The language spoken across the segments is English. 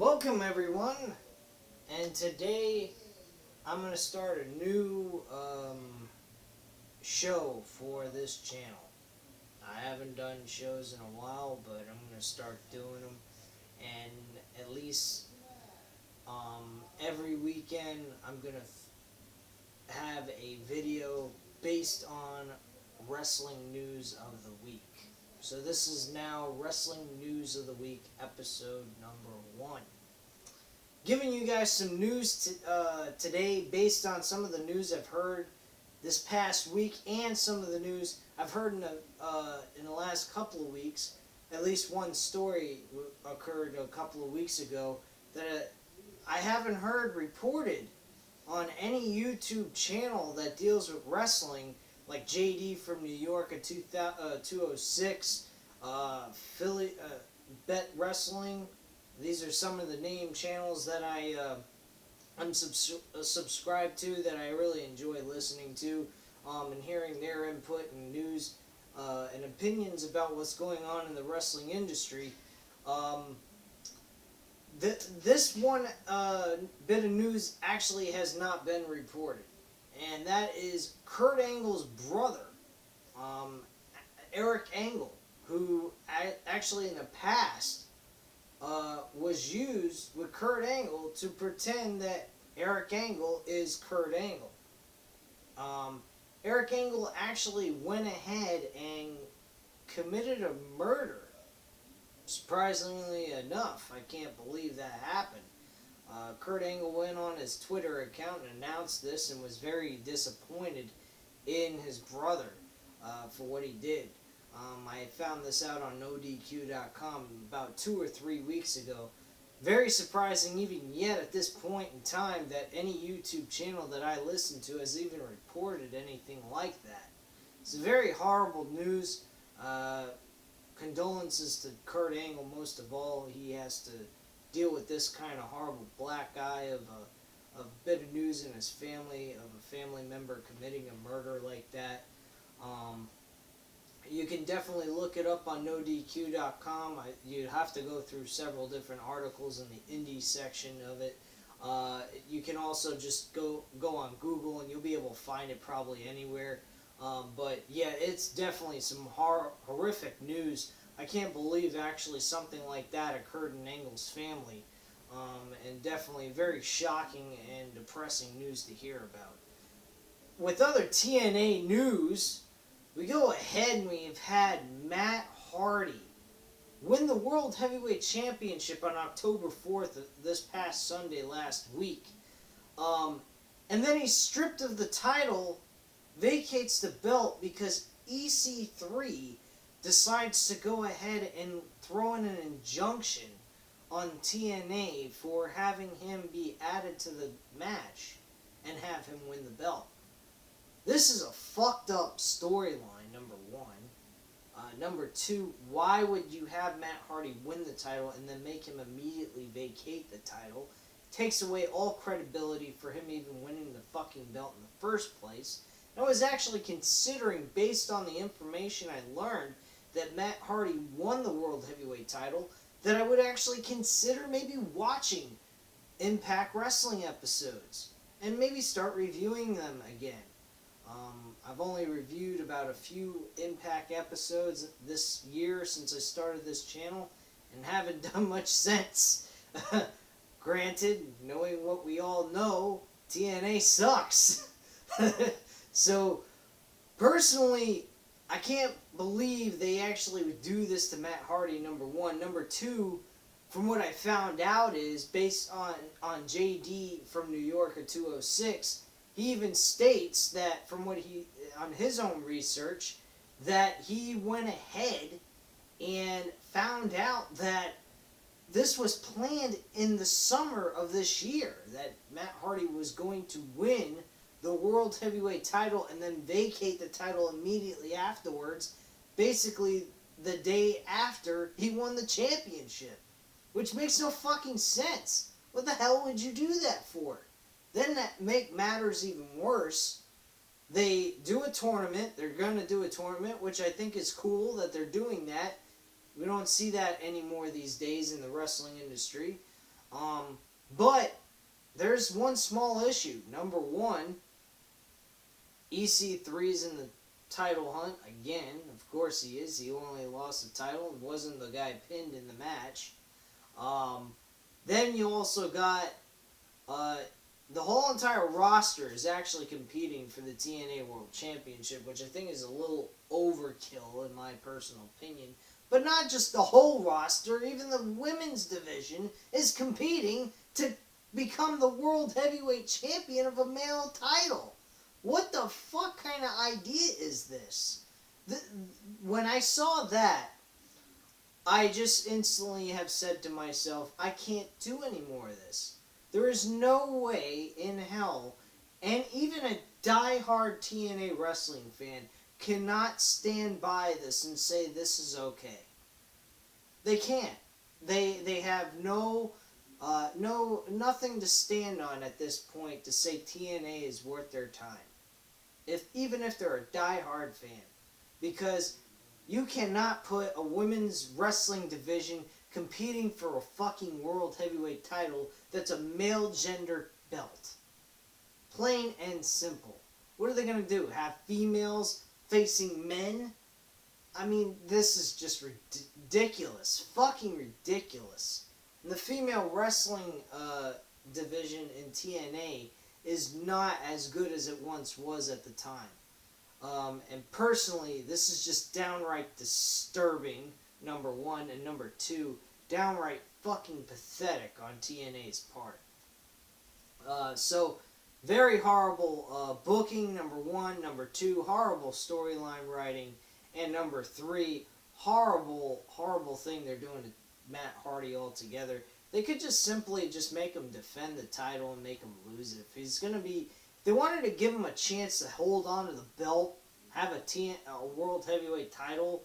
Welcome everyone, and today I'm going to start a new show for this channel. I haven't done shows in a while, but I'm going to start doing them, and at least every weekend I'm going to have a video based on wrestling news of the week. So this is now Wrestling News of the Week, episode number 1. Giving you guys some news today based on some of the news I've heard this past week and some of the news I've heard in the last couple of weeks. At least one story occurred a couple of weeks ago that I haven't heard reported on any YouTube channel that deals with wrestling, like JD from New York at 206, Philly Bet Wrestling. These are some of the name channels that I'm subscribed to, that I really enjoy listening to, and hearing their input and news and opinions about what's going on in the wrestling industry. This one bit of news actually has not been reported, and that is Kurt Angle's brother, Eric Angle, who actually in the past was used with Kurt Angle to pretend that Eric Angle is Kurt Angle. Eric Angle actually went ahead and committed a murder. Surprisingly enough, I can't believe that happened. Kurt Angle went on his Twitter account and announced this and was very disappointed in his brother for what he did. I found this out on NoDQ.com about 2 or 3 weeks ago. Very surprising even yet at this point in time that any YouTube channel that I listen to has even reported anything like that. It's very horrible news. Condolences to Kurt Angle most of all. He has to deal with this kind of horrible black eye of a bit of news in his family, of a family member committing a murder like that. You can definitely look it up on NoDQ.com. You'd have to go through several different articles in the indie section of it. You can also just go on Google and you'll be able to find it probably anywhere. But yeah, it's definitely some horrific news. I can't believe actually something like that occurred in Angle's family. And definitely very shocking and depressing news to hear about. With other TNA news, we go ahead and we've had Matt Hardy win the World Heavyweight Championship on October 4th, this past Sunday last week. And then he's stripped of the title, vacates the belt because EC3 decides to go ahead and throw in an injunction on TNA for having him be added to the match and have him win the belt. This is a fucked up storyline, number one. Number two, why would you have Matt Hardy win the title and then make him immediately vacate the title? Takes away all credibility for him even winning the fucking belt in the first place. I was actually considering, based on the information I learned, that Matt Hardy won the World Heavyweight title, that I would actually consider maybe watching Impact Wrestling episodes and maybe start reviewing them again. I've only reviewed about a few Impact episodes this year since I started this channel and haven't done much since. Granted, knowing what we all know, TNA sucks. So, personally, I can't believe they actually would do this to Matt Hardy, number one. Number two, from what I found out is, based on JD from New York at 206, he even states that, from what he, on his own research, that he went ahead and found out that this was planned in the summer of this year, that Matt Hardy was going to win the World Heavyweight title and then vacate the title immediately afterwards, basically the day after he won the championship, which makes no fucking sense. What the hell would you do that for? Then that make matters even worse. They do a tournament. They're going to do a tournament, which I think is cool that they're doing that. We don't see that anymore these days in the wrestling industry. But there's one small issue. Number one, EC3's in the title hunt again. Of course he is. He only lost the title. It wasn't the guy pinned in the match. Then you also got the whole entire roster is actually competing for the TNA World Championship, which I think is a little overkill in my personal opinion. But not just the whole roster, even the women's division is competing to become the World Heavyweight Champion of a male title. What the fuck kind of idea is this? When I saw that, I just instantly have said to myself, I can't do any more of this. There is no way in hell, and even a die-hard TNA wrestling fan cannot stand by this and say this is okay. They can't. They have nothing to stand on at this point to say TNA is worth their time. Even if they're a die-hard fan. Because you cannot put a women's wrestling division competing for a fucking world heavyweight title that's a male gender belt. Plain and simple. What are they going to do? Have females facing men? I mean, this is just ridiculous. Fucking ridiculous. And the female wrestling division in TNA is not as good as it once was at the time. And personally, this is just downright disturbing, number one, and number two, downright fucking pathetic on TNA's part. So, very horrible booking, number one. Number two, horrible storyline writing. And number three, horrible thing they're doing to Matt Hardy altogether. They could just simply just make him defend the title and make him lose it. If he's going to be... If they wanted to give him a chance to hold on to the belt, have a World Heavyweight title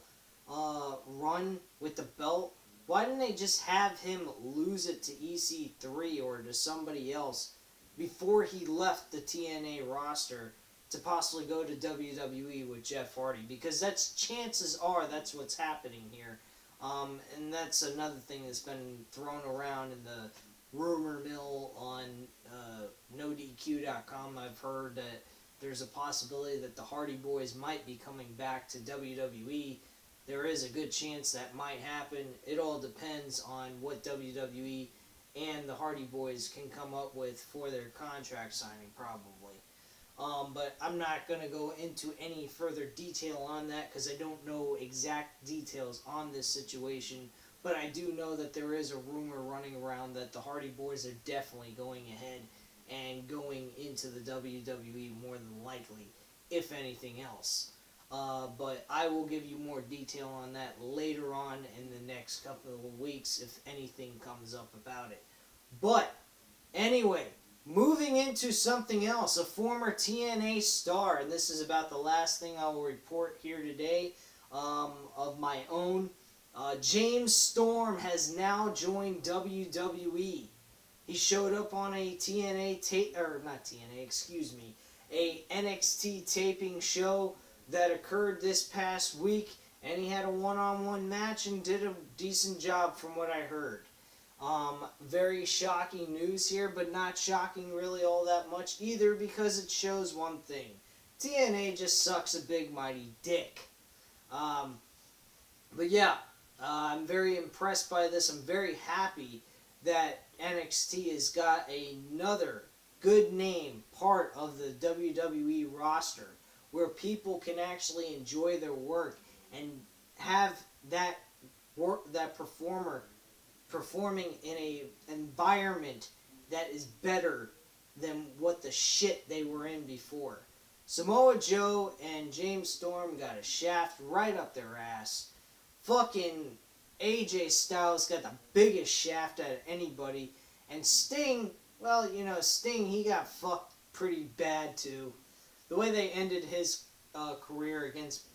run with the belt, why didn't they just have him lose it to EC3 or to somebody else before he left the TNA roster to possibly go to WWE with Jeff Hardy? Because chances are that's what's happening here. And that's another thing that's been thrown around in the rumor mill on NoDQ.com. I've heard that there's a possibility that the Hardy Boys might be coming back to WWE. There is a good chance that might happen. It all depends on what WWE and the Hardy Boys can come up with for their contract signing, probably. But I'm not going to go into any further detail on that because I don't know exact details on this situation. But I do know that there is a rumor running around that the Hardy Boys are definitely going ahead and going into the WWE more than likely, if anything else. But I will give you more detail on that later on in the next couple of weeks if anything comes up about it. But, anyway, moving into something else, a former TNA star, and this is about the last thing I will report here today of my own. James Storm has now joined WWE. He showed up on a a NXT taping show that occurred this past week, and he had a one-on-one match and did a decent job from what I heard. Very shocking news here, but not shocking really all that much either because it shows one thing. TNA just sucks a big mighty dick. But yeah, I'm very impressed by this. I'm very happy that NXT has got another good name part of the WWE roster where people can actually enjoy their work and have that performer performing in a environment that is better than what the shit they were in before. Samoa Joe and James Storm got a shaft right up their ass. Fucking AJ Styles got the biggest shaft out of anybody. And Sting, well, Sting, he got fucked pretty bad too. The way they ended his career against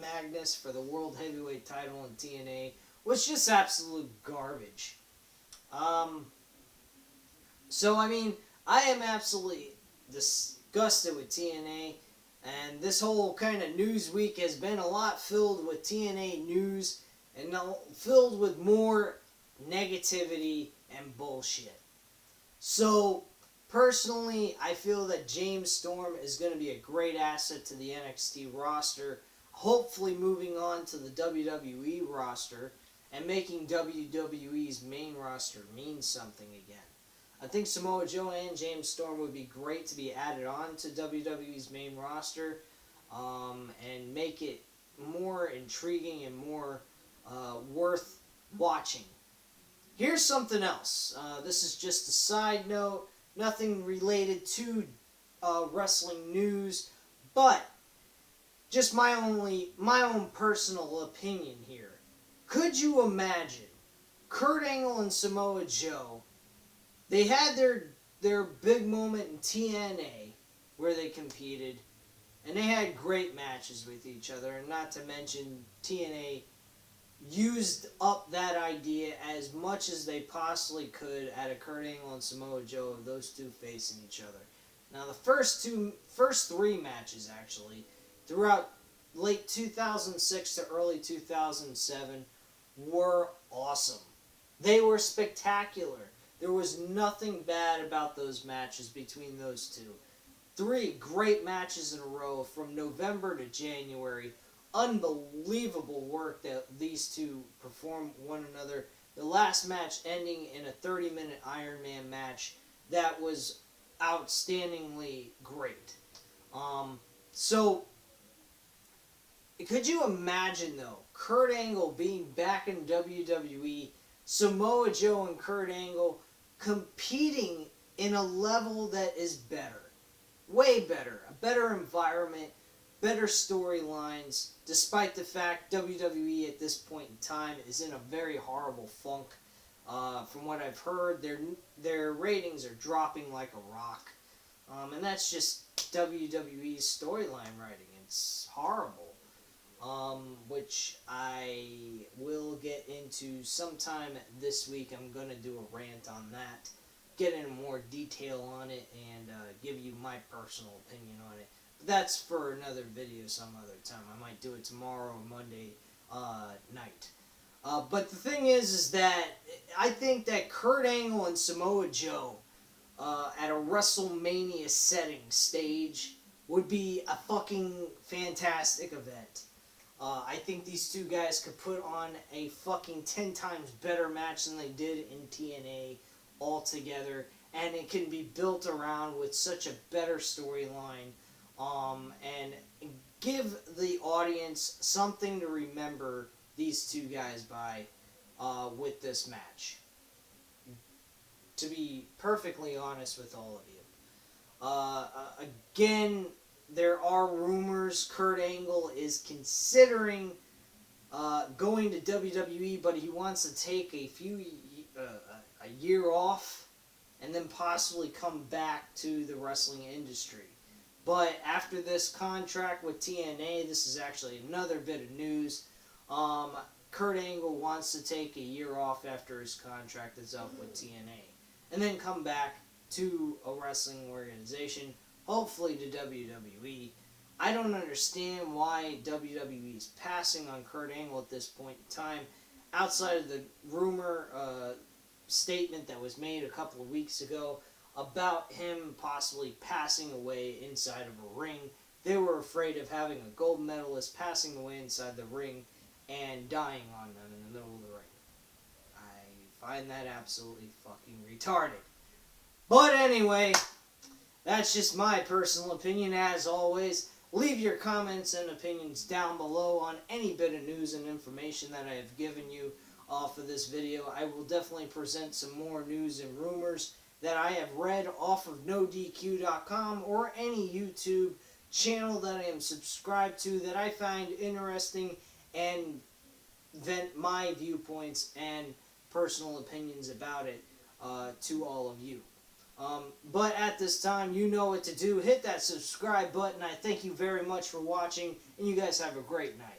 Magnus for the World Heavyweight title in TNA was just absolute garbage. So, I mean, I am absolutely disgusted with TNA, and this whole kind of news week has been a lot filled with TNA news, and filled with more negativity, and bullshit. So, personally, I feel that James Storm is going to be a great asset to the NXT roster, hopefully moving on to the WWE roster and making WWE's main roster mean something again. I think Samoa Joe and James Storm would be great to be added on to WWE's main roster, and make it more intriguing and more worth watching. Here's something else. This is just a side note, nothing related to wrestling news, but just my own personal opinion here. Could you imagine Kurt Angle and Samoa Joe? They had their big moment in TNA where they competed, and they had great matches with each other, and not to mention TNA used up that idea as much as they possibly could at a Kurt Angle and Samoa Joe of those two facing each other. Now the first three matches actually, throughout late 2006 to early 2007, were awesome. They were spectacular. There was nothing bad about those matches between those two. 3 great matches in a row from November to January. Unbelievable work that these two performed one another. The last match ending in a 30-minute Iron Man match that was outstandingly great. So, could you imagine, though, Kurt Angle being back in WWE, Samoa Joe and Kurt Angle competing in a level that is better? Way better. A better environment, better storylines, despite the fact WWE at this point in time is in a very horrible funk. From what I've heard, their ratings are dropping like a rock. And that's just WWE's storyline writing. It's horrible. Which I will get into sometime this week. I'm going to do a rant on that, get into more detail on it, and give you my personal opinion on it. But that's for another video some other time. I might do it tomorrow or Monday night. But the thing is that I think that Kurt Angle and Samoa Joe at a WrestleMania setting stage would be a fucking fantastic event. I think these two guys could put on a fucking 10 times better match than they did in TNA altogether, and it can be built around with such a better storyline, and give the audience something to remember these two guys by with this match. To be perfectly honest with all of you. Again, there are rumors Kurt Angle is considering going to WWE, but he wants to take a year off and then possibly come back to the wrestling industry. But after this contract with TNA, this is actually another bit of news. Kurt Angle wants to take a year off after his contract is up with TNA, and then come back to a wrestling organization, hopefully to WWE. I don't understand why WWE is passing on Kurt Angle at this point in time, outside of the rumor statement that was made a couple of weeks ago about him possibly passing away inside of a ring. They were afraid of having a gold medalist passing away inside the ring and dying on them in the middle of the ring. I find that absolutely fucking retarded. But anyway, that's just my personal opinion. As always, leave your comments and opinions down below on any bit of news and information that I have given you off of this video. I will definitely present some more news and rumors that I have read off of NoDQ.com or any YouTube channel that I am subscribed to that I find interesting and vent my viewpoints and personal opinions about it to all of you. But at this time, you know what to do. Hit that subscribe button. I thank you very much for watching, and you guys have a great night.